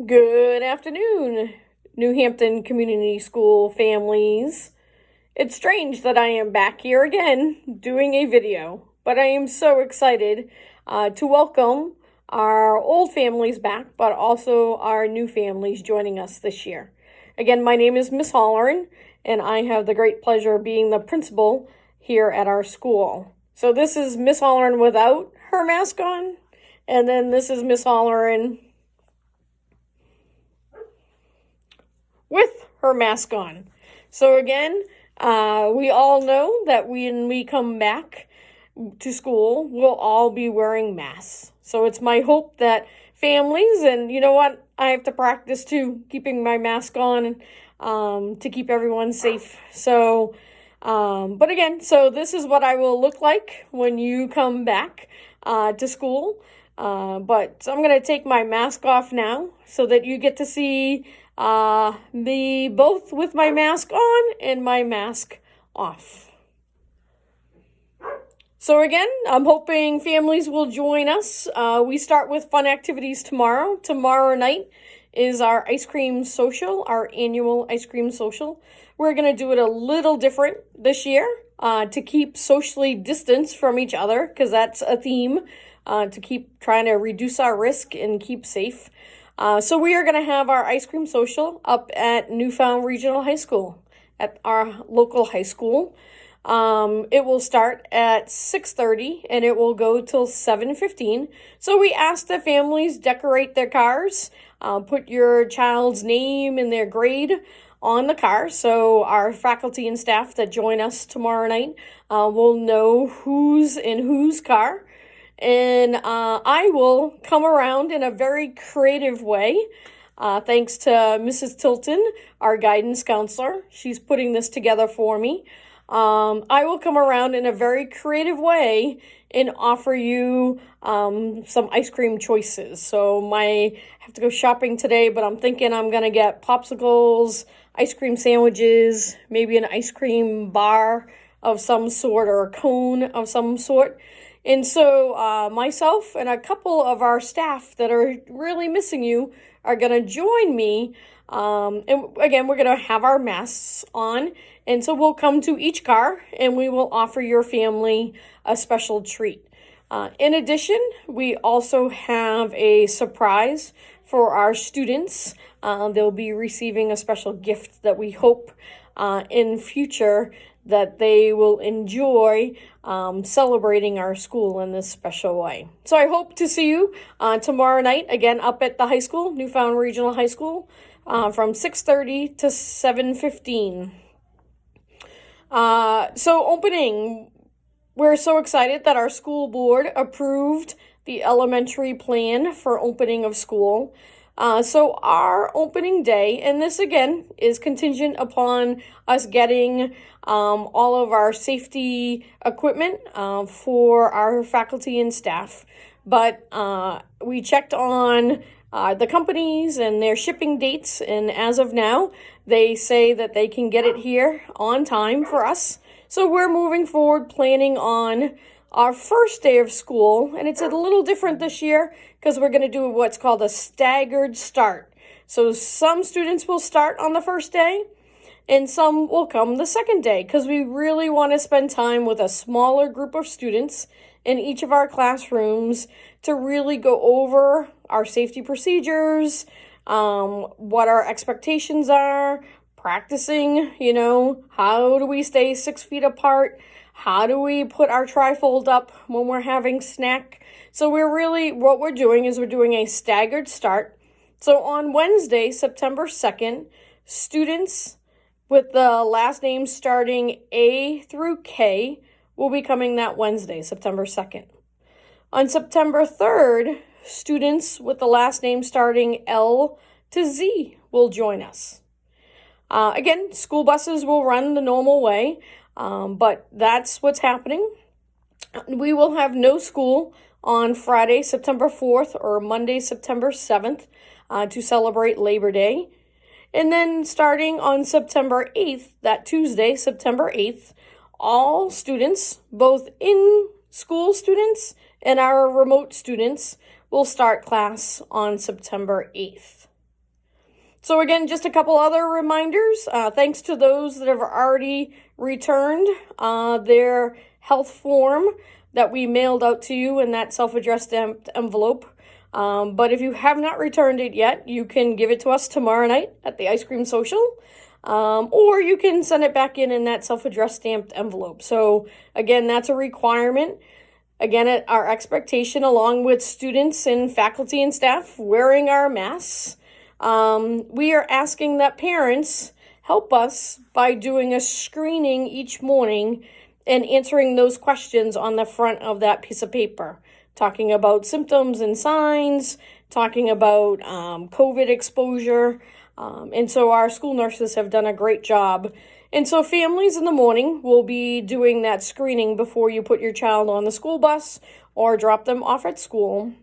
Good afternoon, New Hampton Community School families. It's strange that I am back here again doing a video, but I am so excited to welcome our old families back, but also our new families joining us this year. Again, my name is Miss Holleran, and I have the great pleasure of being the principal here at our school. So this is Miss Holleran without her mask on, and then this is Miss Holleran with her mask on. So again, we all know that when we come back to school, we'll all be wearing masks. So it's my hope that families, and you know what, I have to practice too, keeping my mask on to keep everyone safe. So, but again, so this is what I will look like when you come back to school. But I'm going to take my mask off now so that you get to see me both with my mask on and my mask off. So again, I'm hoping families will join us. We start with fun activities tomorrow. Tomorrow night is our ice cream social, our annual ice cream social. We're going to do it a little different this year to keep socially distanced from each other, because that's a theme, to keep trying to reduce our risk and keep safe. So we are going to have our ice cream social up at New Found Regional High School, at our local high school. It will start at 6:30 and it will go till 7:15. So we ask the families decorate their cars, put your child's name and their grade on the car, so our faculty and staff that join us tomorrow night will know who's in whose car. And I will come around in a very creative way, thanks to Mrs. Tilton, our guidance counselor. She's putting this together for me. I will come around in a very creative way and offer you some ice cream choices. So I have to go shopping today, but I'm thinking I'm going to get popsicles, ice cream sandwiches, maybe an ice cream bar of some sort or a cone of some sort. And so myself and a couple of our staff that are really missing you are going to join me. And again, we're going to have our masks on. And so we'll come to each car and we will offer your family a special treat. In addition, we also have a surprise for our students. They'll be receiving a special gift that we hope in future that they will enjoy celebrating our school in this special way. So I hope to see you tomorrow night, again, up at the high school, New Found Regional High School, from 6:30 to 7:15. So opening, we're so excited that our school board approved the elementary plan for opening of school. So our opening day, and this again is contingent upon us getting all of our safety equipment for our faculty and staff. But we checked on the companies and their shipping dates, and as of now, they say that they can get it here on time for us. So we're moving forward, planning on our first day of school, and it's a little different this year because we're going to do what's called a staggered start. So some students will start on the first day and some will come the second day, because we really want to spend time with a smaller group of students in each of our classrooms to really go over our safety procedures, what our expectations are, practicing, how do we stay 6 feet apart? How do we put our trifold up when we're having snack? So what we're doing is we're doing a staggered start. So on Wednesday, September 2nd, students with the last name starting A through K will be coming that Wednesday, September 2nd. On September 3rd, students with the last name starting L to Z will join us. Again, school buses will run the normal way, but that's what's happening. We will have no school on Friday, September 4th or Monday, September 7th to celebrate Labor Day. And then starting on September 8th, that Tuesday, September 8th, all students, both in-school students and our remote students, will start class on September 8th. So again, just a couple other reminders. Thanks to those that have already returned their health form that we mailed out to you in that self-addressed envelope. But if you have not returned it yet, you can give it to us tomorrow night at the Ice Cream Social. Or you can send it back in that self-addressed stamped envelope. So again, that's a requirement. Again, our expectation, along with students and faculty and staff wearing our masks, we are asking that parents help us by doing a screening each morning and answering those questions on the front of that piece of paper, talking about symptoms and signs, talking about COVID exposure. And so our school nurses have done a great job. And so families in the morning will be doing that screening before you put your child on the school bus or drop them off at school.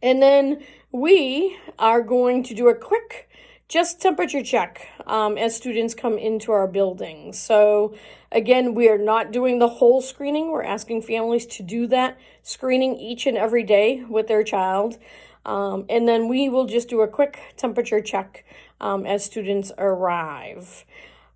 And then we are going to do a quick just temperature check as students come into our building. So again, we are not doing the whole screening. We're asking families to do that screening each and every day with their child. And then we will just do a quick temperature check as students arrive.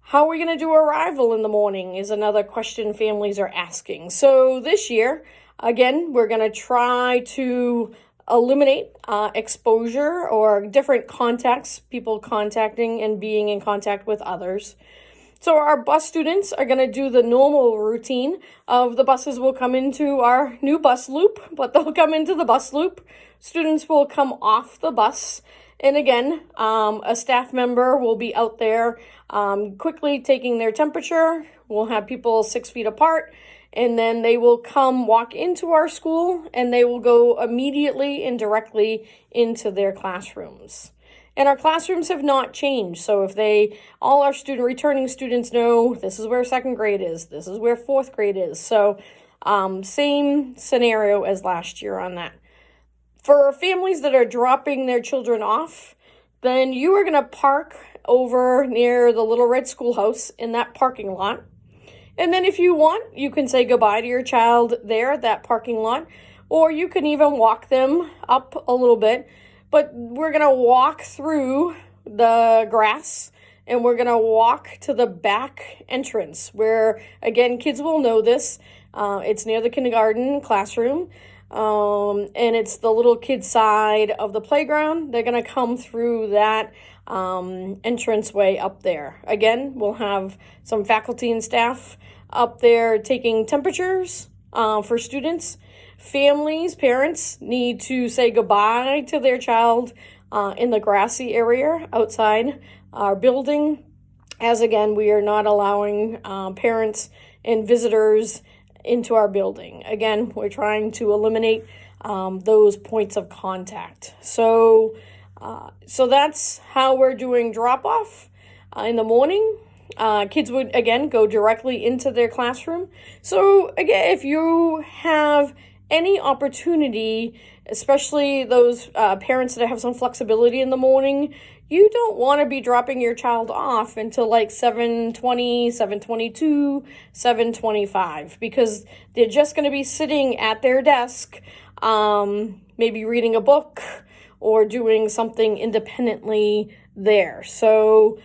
How are we going to do arrival in the morning is another question families are asking. So this year, again, we're going to try to eliminate exposure or different contacts, people contacting and being in contact with others. So our bus students are going to do the normal routine of the buses will come into our new bus loop, but they'll come into the bus loop. Students will come off the bus. And again, a staff member will be out there quickly taking their temperature. We'll have people 6 feet apart. And then they will come walk into our school and they will go immediately and directly into their classrooms. And our classrooms have not changed. So if all our returning students know this is where second grade is, this is where fourth grade is. So same scenario as last year on that. For families that are dropping their children off, then you are going to park over near the Little Red Schoolhouse in that parking lot. And then if you want, you can say goodbye to your child there at that parking lot, or you can even walk them up a little bit. But we're going to walk through the grass and we're going to walk to the back entrance where, again, kids will know this. It's near the kindergarten classroom. And it's the little kid side of the playground. They're going to come through that entranceway up there. Again, we'll have some faculty and staff up there taking temperatures for students. Families, parents need to say goodbye to their child in the grassy area outside our building, as again, we are not allowing parents and visitors into our building. Again, we're trying to eliminate those points of contact. So that's how we're doing drop-off in the morning. Kids would, again, go directly into their classroom. So, again, if you have any opportunity, especially those parents that have some flexibility in the morning, you don't want to be dropping your child off until like 7:20, 7:22, 7:25, because they're just going to be sitting at their desk, maybe reading a book or doing something independently there. So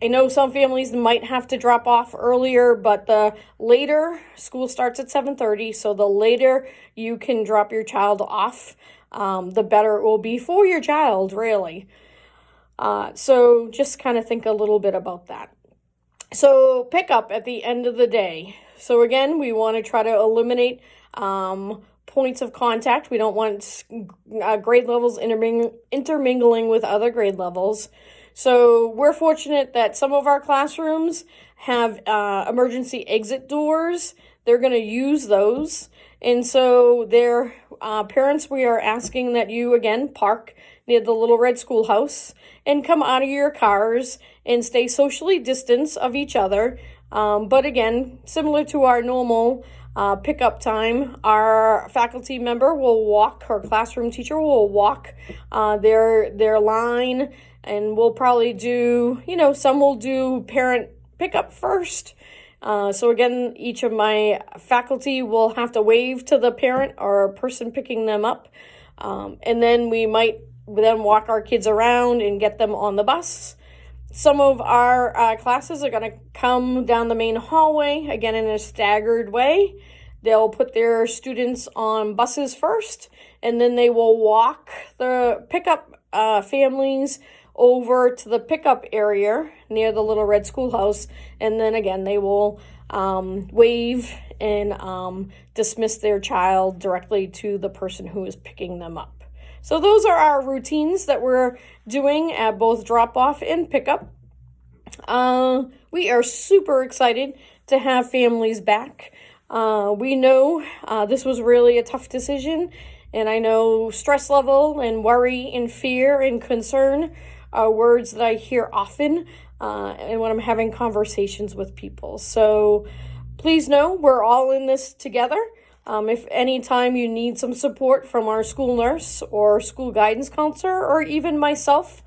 I know some families might have to drop off earlier, but the later school starts at 7:30, so the later you can drop your child off, the better it will be for your child, really. So just kind of think a little bit about that. So pick up at the end of the day. So again, we want to try to eliminate points of contact. We don't want grade levels intermingling with other grade levels. So we're fortunate that some of our classrooms have emergency exit doors. They're going to use those. And so their parents, we are asking that you, again, park near the Little Red Schoolhouse and come out of your cars and stay socially distanced of each other. But again, similar to our normal pickup time, our faculty member will walk, her classroom teacher will walk their line, and we'll probably do, some will do parent pickup first. So again, each of my faculty will have to wave to the parent or person picking them up. And then we might then walk our kids around and get them on the bus. Some of our classes are going to come down the main hallway, again in a staggered way. They'll put their students on buses first, and then they will walk the pickup families over to the pickup area near the Little Red Schoolhouse, and then again they will wave and dismiss their child directly to the person who is picking them up. So those are our routines that we're doing at both drop-off and pickup. We are super excited to have families back. We know this was really a tough decision, and I know stress level and worry and fear and concern are words that I hear often and when I'm having conversations with people. So please know we're all in this together. If anytime you need some support from our school nurse or school guidance counselor or even myself,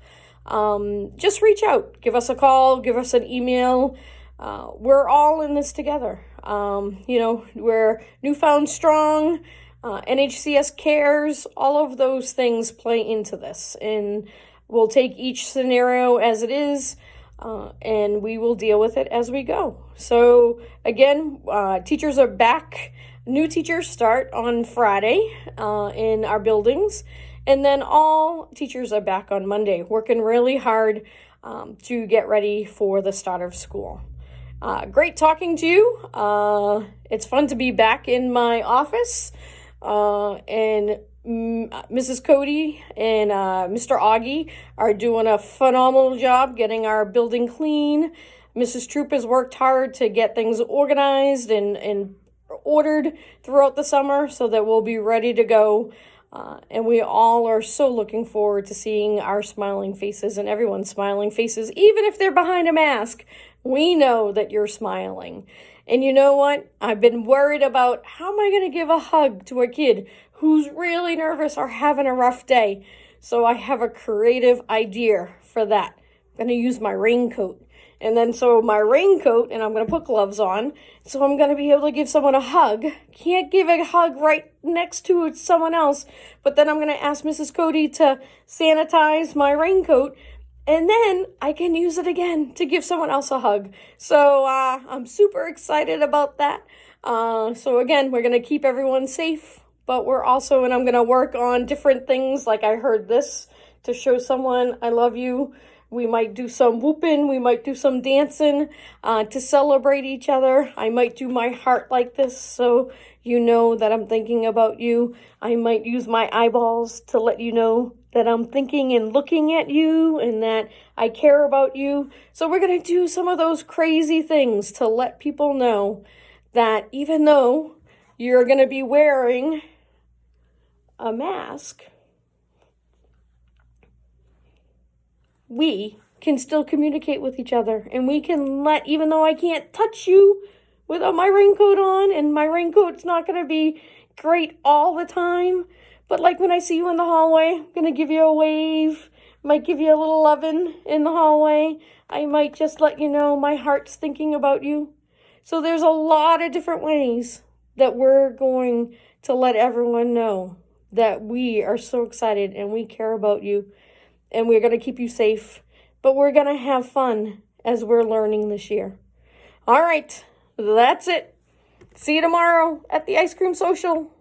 just reach out. Give us a call, give us an email. We're all in this together. We're Newfound Strong, NHCS Cares, all of those things play into this. And we'll take each scenario as it is, and we will deal with it as we go. So again, teachers are back. New teachers start on Friday in our buildings, and then all teachers are back on Monday, working really hard to get ready for the start of school. Great talking to you. It's fun to be back in my office, and Mrs. Cody and Mr. Augie are doing a phenomenal job getting our building clean. Mrs. Troop has worked hard to get things organized and ordered throughout the summer so that we'll be ready to go. And we all are so looking forward to seeing our smiling faces and everyone's smiling faces. Even if they're behind a mask, we know that you're smiling. And you know what? I've been worried about how am I going to give a hug to a kid who's really nervous or having a rough day. So I have a creative idea for that. I'm going to use my raincoat. And then so my raincoat, and I'm going to put gloves on, so I'm going to be able to give someone a hug. Can't give a hug right next to someone else, but then I'm going to ask Mrs. Cody to sanitize my raincoat, and then I can use it again to give someone else a hug. So I'm super excited about that. So again, we're going to keep everyone safe, but we're also, and I'm going to work on different things, like I heard this, to show someone I love you. We might do some whooping, we might do some dancing to celebrate each other. I might do my heart like this so you know that I'm thinking about you. I might use my eyeballs to let you know that I'm thinking and looking at you and that I care about you. So we're going to do some of those crazy things to let people know that even though you're going to be wearing a mask, we can still communicate with each other, and we can let, even though I can't touch you without my raincoat on, and my raincoat's not going to be great all the time, but like when I see you in the hallway, I'm going to give you a wave, might give you a little lovin' in the hallway. I might just let you know my heart's thinking about you. So there's a lot of different ways that we're going to let everyone know that we are so excited and we care about you. And we're going to keep you safe, but we're going to have fun as we're learning this year. All right, that's it. See you tomorrow at the Ice Cream Social.